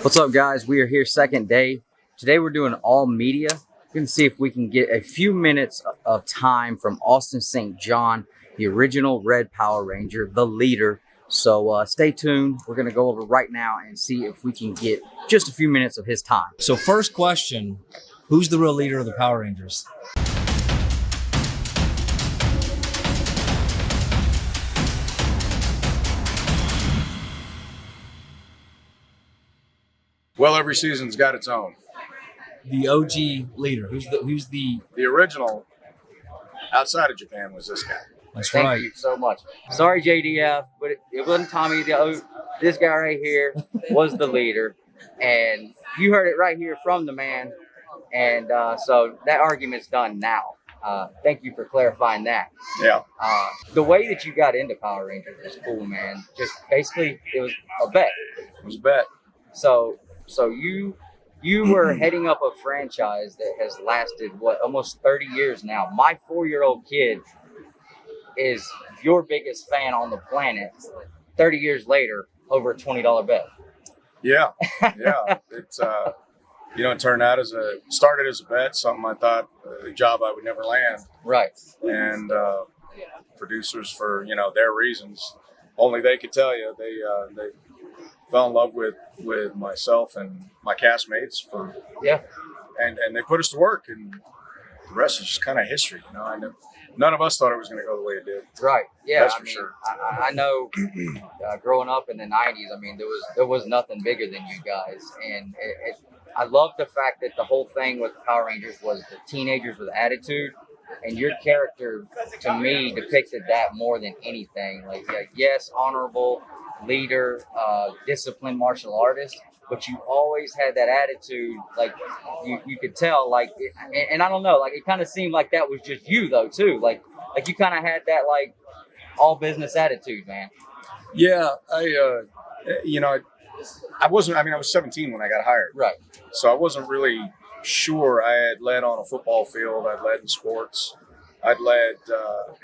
What's up, guys? We are here second day. Today we're doing all media. We're going to see if we can get a few minutes of time from Austin St. John, the original Red Power Ranger, the leader. So stay tuned. We're going to go over right now and see if we can get just a few minutes of his time. So first question, who's the real leader of the Power Rangers? Well, every season's got its own. The OG leader. Who's the The original outside of Japan was this guy. That's Thank right. you so much. Sorry, JDF, but it wasn't Tommy. This guy right here was the leader. And you heard it right here from the man. And so that argument's done now. Thank you for clarifying that. Yeah. The way that you got into Power Rangers is cool, man. Just basically, it was a bet. It was a bet. So you were heading up a franchise that has lasted, almost 30 years now. My 4-year-old kid is your biggest fan on the planet 30 years later over a $20 bet. Yeah. Yeah. It's, it turned out started as a bet, something I thought, a job I would never land. Right. And producers, for, their reasons, only they could tell you, they fell in love with myself and my castmates and they put us to work, and the rest is just kind of history. I know none of us thought it was going to go the way it did. Right. Yeah. That's for sure. I know growing up in the 90s, there was nothing bigger than you guys. And I love the fact that the whole thing with the Power Rangers was the teenagers with attitude. And your character, to me, depicted that more than anything. Yes, honorable, leader, disciplined martial artist, but you always had that attitude. You could tell, and I don't know, it kind of seemed like that was just you though too. Like you kind of had that all business attitude, man. Yeah, I wasn't. I was 17 when I got hired, Right? So I wasn't really sure. I had led on a football field. I'd led in sports. I'd led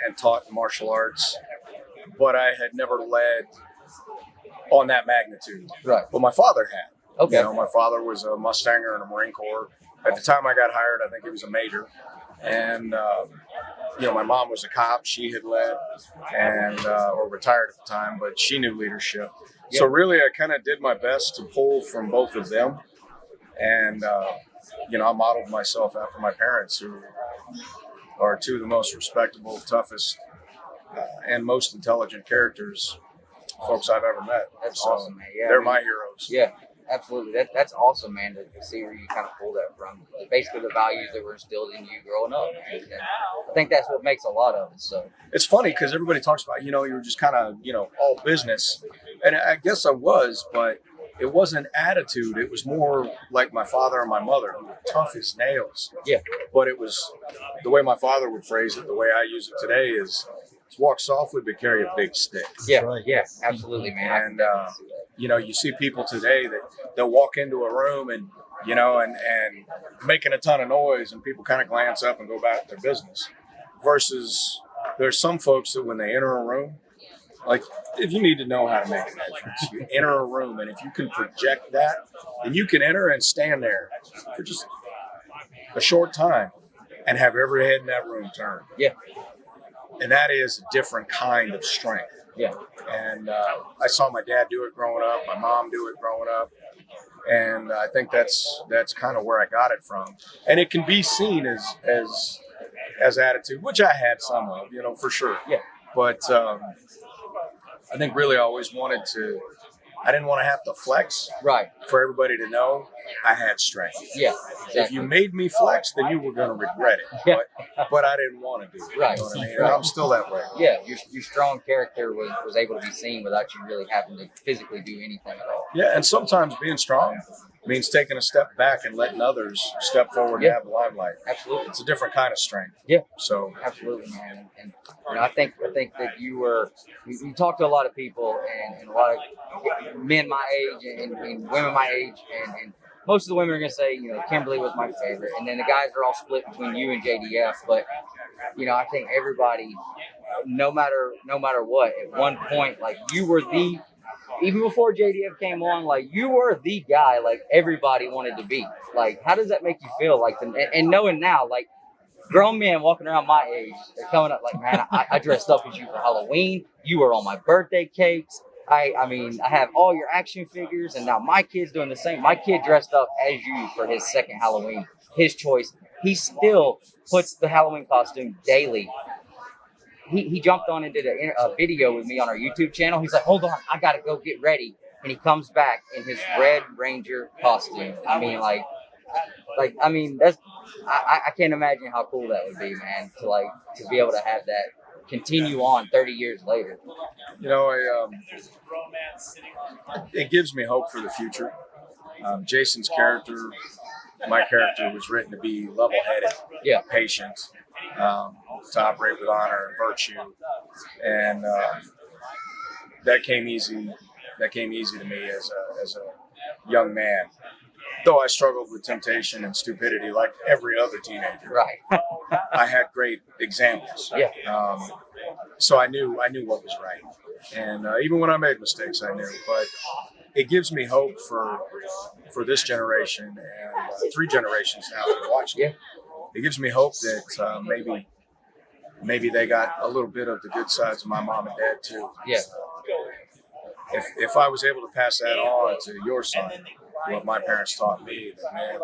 and taught martial arts, but I had never led on that magnitude. Right. But my father had. Okay. My father was a Mustanger in the Marine Corps. At the time I got hired, I think he was a major. And, my mom was a cop. She had led or retired at the time, but she knew leadership. Yeah. So really, I kind of did my best to pull from both of them. And, I modeled myself after my parents, who are two of the most respectable, toughest, and most intelligent folks I've ever met. That's awesome, man. Yeah, they're my heroes. Yeah, absolutely. That's awesome, man, to see where you kind of pull that from. Basically, the values that were instilled in you growing up. And I think that's what makes a lot of it. So it's funny because everybody talks about, you were just kind of, all business. And I guess I was, but it wasn't attitude. It was more like my father and my mother, who were tough as nails. Yeah. But it was the way my father would phrase it, the way I use it today is walk softly but carry a big stick. Yeah, right. Yeah, absolutely, man. And you see people today that they'll walk into a room and and making a ton of noise, and people kind of glance up and go about their business. Versus there's some folks that when they enter a room, if you need to know how to make an entrance, you enter a room, and if you can project that, then you can enter and stand there for just a short time and have every head in that room turn. Yeah. And that is a different kind of strength. Yeah. And I saw my dad do it growing up, my mom do it growing up, and I think that's kind of where I got it from. And it can be seen as attitude, which I had some of, for sure. Yeah. But I think really I always wanted to. I didn't want to have to flex. Right. For everybody to know I had strength. Yeah. Exactly. If you made me flex, then you were going to regret it. Yeah. But I didn't want to do it. Right. You know what I mean? Right. And I'm still that way. Yeah. Your strong character was able to be seen without you really having to physically do anything at all. Yeah. And sometimes being strong means taking a step back and letting others step forward and have the limelight. Absolutely. It's a different kind of strength. Yeah. So absolutely, man. And I think that you talk to a lot of people and a lot of men my age and women my age and most of the women are going to say, Kimberly was my favorite. And then the guys are all split between you and JDF. But, I think everybody, no matter what, at one point, you were the even before JDF came on, like you were the guy, like everybody wanted to be. Like, how does that make you feel? Like, and knowing now, like grown men walking around my age, they're coming up like, man, I dressed up as you for Halloween. You were on my birthday cakes. I mean, I have all your action figures, and now my kid's doing the same. My kid dressed up as you for his second Halloween, his choice. He still puts the Halloween costume daily. He jumped on and did a video with me on our YouTube channel. He's like, hold on, I gotta go get ready. And he comes back in his Red Ranger costume. I mean, that's I can't imagine how cool that would be, man. To be able to have that continue on 30 years later. You know, it gives me hope for the future. Jason's character, my character, was written to be level-headed, patient, to operate with honor and virtue, and that came easy. That came easy to me as a young man. Though I struggled with temptation and stupidity like every other teenager. Right. I had great examples. Yeah. So I knew what was right. And even when I made mistakes, I knew. But it gives me hope for this generation and 3 generations now that are watching. Yeah. It gives me hope that maybe they got a little bit of the good sides of my mom and dad too. Yeah. If I was able to pass that on to your son, what my parents taught me, then, man,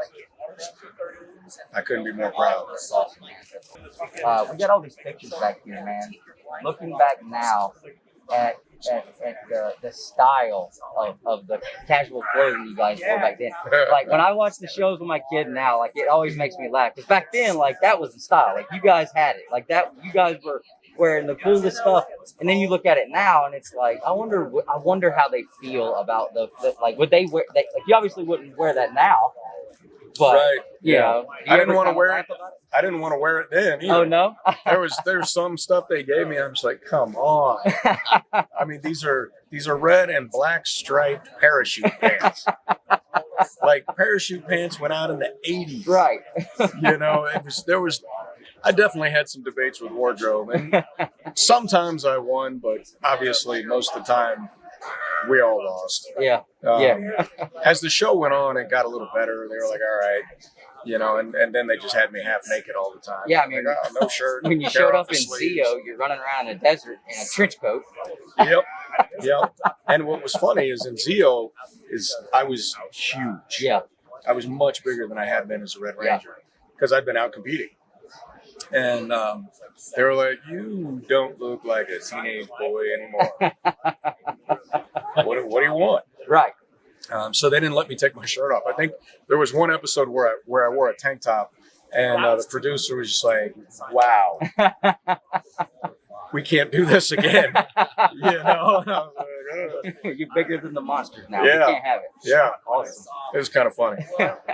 I couldn't be more proud. That's awesome, man. We got all these pictures back here, man. Looking back now at the style of the casual clothing you guys wore back then. Like when I watch the shows with my kid now, like it always makes me laugh. Because back then, like that was the style. Like you guys had it. Like that, you guys were wearing the coolest stuff. And then you look at it now, and it's like I wonder how they feel about the like would they wear? Like you obviously wouldn't wear that now. But, right. You know, I didn't want to wear it. I didn't want to wear it then either. Oh no. There's some stuff they gave me. I'm just like, come on. I mean, these are red and black striped parachute pants. Like parachute pants went out in the 80s. Right. You know, I definitely had some debates with wardrobe, and sometimes I won, but obviously most of the time we all lost. Yeah. As the show went on, it got a little better. They were like, all right, you know, and then they just had me half naked all the time. Yeah, I mean, like, oh, no shirt. When you showed up in Zio, you're running around in a desert in a trench coat. Yep. And what was funny is in Zio I was huge. Yeah. I was much bigger than I had been as a Red Ranger because I'd been out competing. And they were like, you don't look like a teenage boy anymore. What do you want? Right. So they didn't let me take my shirt off. I think there was one episode where I wore a tank top, and the producer was just like, wow, we can't do this again. You know? And I was like, you're bigger than the monsters now. Yeah. We can't have it. Yeah. Awesome. It was kind of funny.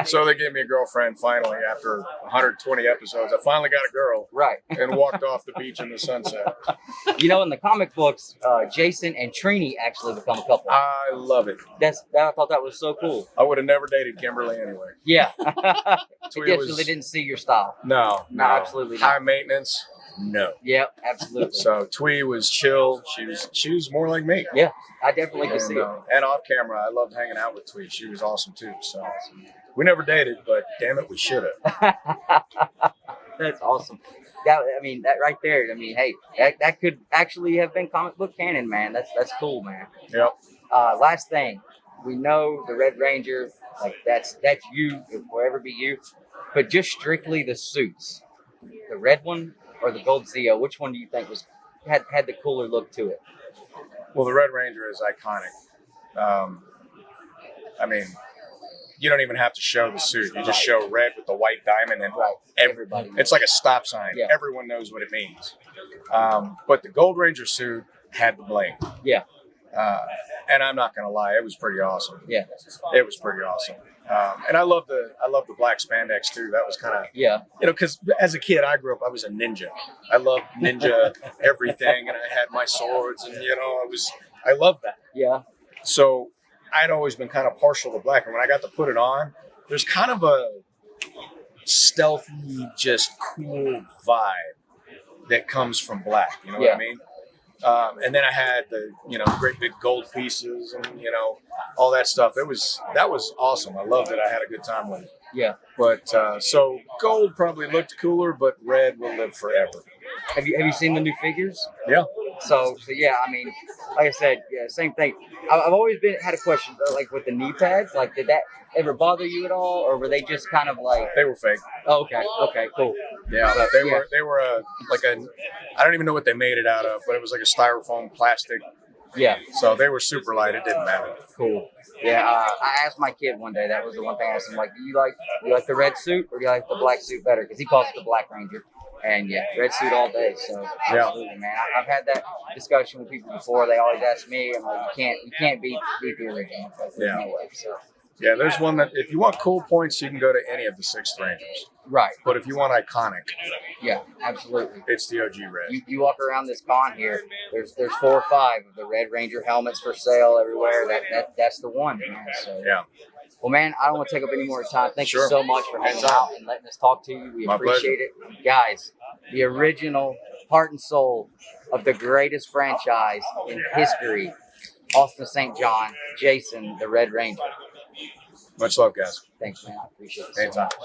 So they gave me a girlfriend finally after 120 episodes. I finally got a girl. Right. And walked off the beach in the sunset. You know, in the comic books, Jason and Trini actually become a couple. I love it. I thought that was so cool. I would have never dated Kimberly anyway. Yeah. Twee They didn't see your style. No, absolutely not. High maintenance. No. Yep, absolutely. So Twee was chill. She was more like me. Yeah, I definitely can see it. And off camera, I loved hanging out with Twee. She was awesome too. So we never dated, but damn it, we should have. That's awesome. That right there. I mean, hey, that could actually have been comic book canon, man. That's cool, man. Yep. Last thing, we know the Red Ranger, like that's you. It will forever be you. But just strictly the suits, the red one or the gold Zio, which one do you think had the cooler look to it? Well, the Red Ranger is iconic. I mean, you don't even have to show the suit. You just show red with the white diamond, and Everybody. It's like a stop sign. Yeah. Everyone knows what it means. But the Gold Ranger suit had the bling. Yeah. And I'm not gonna lie, it was pretty awesome. Yeah. It was pretty awesome. And I love the black spandex too. That was kind of you know, because as a kid I grew up, I was a ninja. I loved ninja everything, and I had my swords, and you know, I loved that. Yeah. So I'd always been kind of partial to black, and when I got to put it on, there's kind of a stealthy, just cool vibe that comes from black. You know what I mean? And then I had the, great big gold pieces and, all that stuff. That was awesome. I loved it. I had a good time with it. Yeah. But so gold probably looked cooler, but red will live forever. Have you seen the new figures? Yeah. So yeah, I mean, like I said, yeah, same thing. I've always had a question, like with the knee pads. Like, did that ever bother you at all, or were they just kind of like? They were fake. Oh, okay, cool. Yeah, they were I don't even know what they made it out of, but it was like a styrofoam plastic. Yeah. So they were super light. It didn't matter. Cool. Yeah, I asked my kid one day. That was the one thing I asked him. Like, do you like the red suit or do you like the black suit better? Because he calls it the Black Ranger. And yeah, red suit all day. So absolutely, man. I've had that discussion with people before. They always ask me, I'm like, you can't beat the original. There's no way. So. Yeah, there's one that if you want cool points, you can go to any of the 6th Rangers. Right. But if you want iconic, yeah, absolutely, it's the OG red. You walk around this con here. There's 4 or 5 of the Red Ranger helmets for sale everywhere. That's the one, man. So yeah. Well, man, I don't want to take up any more time. Thank you Sure. so much for hanging out and letting us talk to you. We appreciate it. Guys, the original heart and soul of the greatest franchise in history, Austin St. John, Jason, the Red Ranger. Much love, guys. Thanks, man. I appreciate it. Anytime.